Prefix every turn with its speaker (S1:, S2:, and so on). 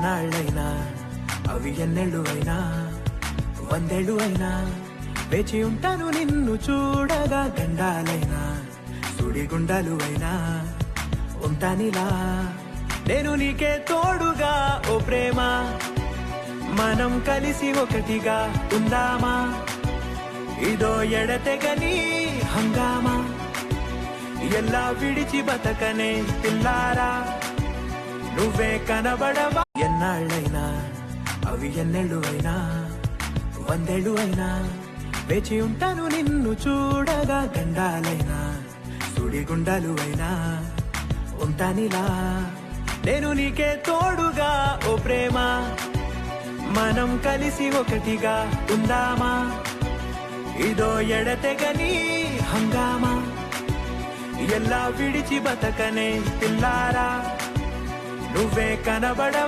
S1: ఎన్నాళ్ళైనా అవి ఎన్నెళ్ళు అయినా వందేళ్ళు అయినా వేచి ఉంటాను నిన్ను చూడగా గండాలైనా సుడిగుండాలు అయినా ఉంటానిలా నేను నీకే తోడుగా ఓ ప్రేమ మనం కలిసి ఒకటిగా ఉందామా ఇదో ఎడతెగని హంగామా ఎలా విడిచి బతకనే పిల్లారా నువ్వే కనబడవా ఎన్నాళ్ళైనా అవి ఎన్నెళ్ళు అయినా వందేళ్ళు అయినా వేచి ఉంటాను నిన్ను చూడగా గండాలైనా సుడిగుండాలు అయినా ఉంటానిలా నేను నీకే తోడుగా ఓ ప్రేమ మనం కలిసి ఒకటిగా ఉందామా ఇదో ఎడతెగని హంగామా ఎలా విడిచి బతకనే పిల్లారా నువ్వే కనబడవా